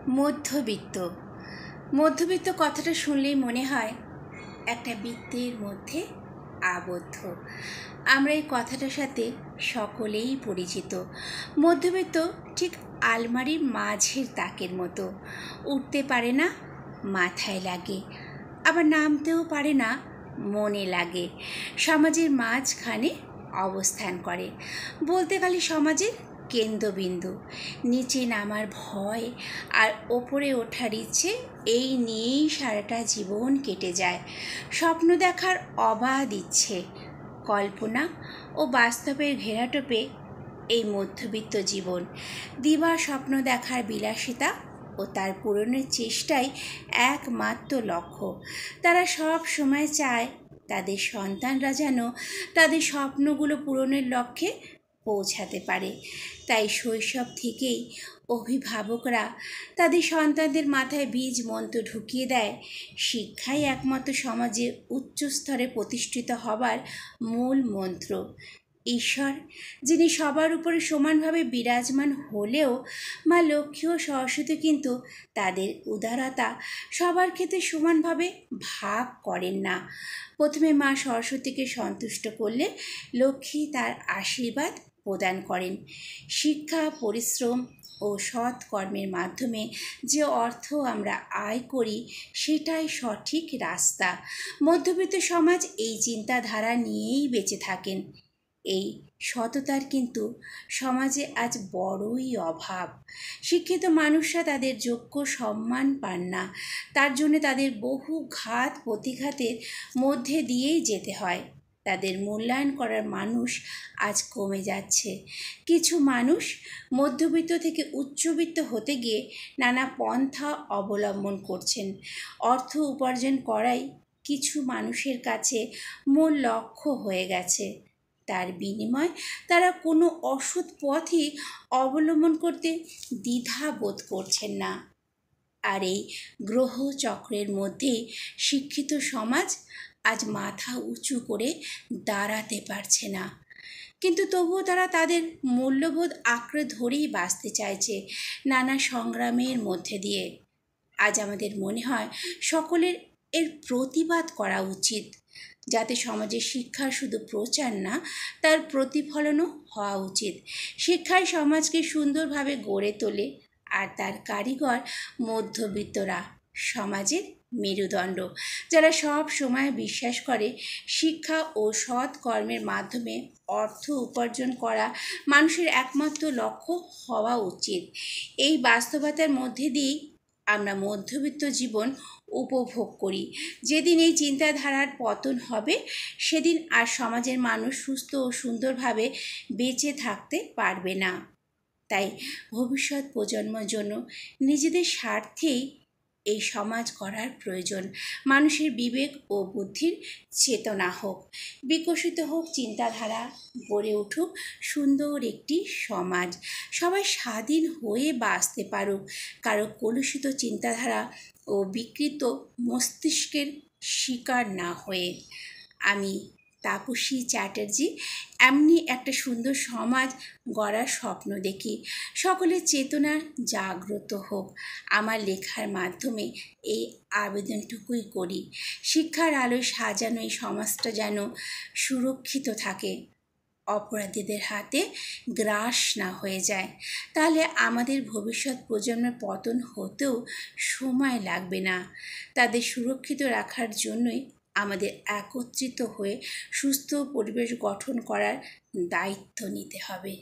মধ্যবিত্ত মধ্যবিত্ত কথাটা শুনলেই মনে হয় একটা বৃত্তের মধ্যে আবদ্ধ। আমরা এই কথাটার সাথে সকলেই পরিচিত। মধ্যবিত্ত ঠিক আলমারির মাঝের তাকের মতো, উঠতে পারে না, মাথায় লাগে, আবার নামতেও পারে না, মনে লাগে। সমাজের মাঝখানে অবস্থান করে, বলতে গেলে সমাজের কেন্দ্রবিন্দু। নিচে নামার ভয় আর ওপরে ওঠার ইচ্ছে, এই নিয়েই সারাটা জীবন কেটে যায়। স্বপ্ন দেখার অবাধ ইচ্ছে, কল্পনা ও বাস্তবের ঘেরাটোপে এই মধ্যবিত্ত জীবন। দিবা স্বপ্ন দেখার বিলাসিতা ও তার পূরণের চেষ্টাই একমাত্র লক্ষ্য। তারা সব সময় চায় তাদের সন্তানরা যেন তাদের স্বপ্নগুলো পূরণের লক্ষ্যে পৌঁছাতে পারে। তাই শৈশব থেকেই অভিভাবকরা তাদের সন্তানদের মাথায় বীজ মন্ত্র ঢুকিয়ে দেয়, শিক্ষাই একমাত্র সমাজে উচ্চ স্তরে প্রতিষ্ঠিত হবার মূল মন্ত্র। ঈশ্বর, যিনি সবার উপরে সমানভাবে বিরাজমান হলেও মা লক্ষ্মী ও সরস্বতী কিন্তু তাদের উদারতা সবার ক্ষেত্রে সমানভাবে ভাগ করেন না। প্রথমে মা সরস্বতীকে সন্তুষ্ট করলে লক্ষ্মী তার আশীর্বাদ প্রদান করেন। শিক্ষা, পরিশ্রম ও সৎ কর্মের মাধ্যমে যে অর্থ আমরা আয় করি, সেটাই সঠিক রাস্তা। মধ্যবিত্ত সমাজ এই চিন্তাধারা নিয়েই বেঁচে থাকেন। এই সততার কিন্তু সমাজে আজ বড়ই অভাব। শিক্ষিত মানুষরা তাদের যোগ্য সম্মান পান না, তার জন্য তাদের বহু ঘাত প্রতিঘাতের মধ্যে দিয়েই যেতে হয়। তাদের মূল্যায়ন করার মানুষ আজ কমে যাচ্ছে। কিছু মানুষ মধ্যবিত্ত থেকে উচ্চবিত্ত হতে গিয়ে নানা পন্থা অবলম্বন করছেন। অর্থ উপার্জন করাই কিছু মানুষের কাছে মূল লক্ষ্য হয়ে গেছে। তার বিনিময়ে তারা কোনো অসৎ পথই অবলম্বন করতে দ্বিধা বোধ করছেন না। আর এই গ্রহ চক্রের মধ্যে শিক্ষিত সমাজ আজ মাথা উঁচু করে দাঁড়াতে পারছে না। কিন্তু তবুও তারা তাদের মূল্যবোধ আঁকড়ে ধরেই বাঁচতে চাইছে নানা সংগ্রামের মধ্যে দিয়ে। আজ আমাদের মনে হয় সকলের এর প্রতিবাদ করা উচিত, যাতে সমাজে শিক্ষা শুধু প্রচার না, তার প্রতিফলনও হওয়া উচিত। শিক্ষাই সমাজকে সুন্দরভাবে গড়ে তোলে, আর তার কারিগর মধ্যবিত্তরা, সমাজের মেরুদণ্ড, যারা সব সময় বিশ্বাস করে শিক্ষা ও সৎ কর্মের মাধ্যমে অর্থ উপার্জন করা মানুষের একমাত্র লক্ষ্য হওয়া উচিত। এই বাস্তবতার মধ্যে দিয়েই আমরা মধ্যবিত্ত জীবন উপভোগ করি। যেদিন এই চিন্তাধারার পতন হবে, সেদিন আর সমাজের মানুষ সুস্থ ও সুন্দরভাবে বেঁচে থাকতে পারবে না। তাই ভবিষ্যৎ প্রজন্মের জন্য নিজেদের স্বার্থেই এই সমাজ গড়ার প্রয়োজন। মানুষের বিবেক ও বুদ্ধির চেতনা হোক, বিকশিত হোক চিন্তাধারা, গড়ে উঠুক সুন্দর একটি সমাজ। সবাই স্বাধীন হয়ে বাঁচতে পারুক, কারো কলুষিত চিন্তাধারা ও বিকৃত মস্তিষ্কের শিকার না হয়ে। আমি তাপসী চ্যাটার্জি এমনি একটা সুন্দর সমাজ গড়ার স্বপ্ন দেখি। সকলের চেতনা জাগ্রত হোক। আমার লেখার মাধ্যমে এই আবেদনটুকুই করি, শিক্ষার আলোয় সাজানো এই সমাজটা যেন সুরক্ষিত থাকে, অপরাধীদের হাতে গ্রাস না হয়ে যায়। তাহলে আমাদের ভবিষ্যৎ প্রজন্মের পতন হতেও সময় লাগবে না। তাদের সুরক্ষিত রাখার জন্যই আমাদের একত্রিত হয়ে সুস্থ পরিবেশ গঠন করার দায়িত্ব নিতে হবে।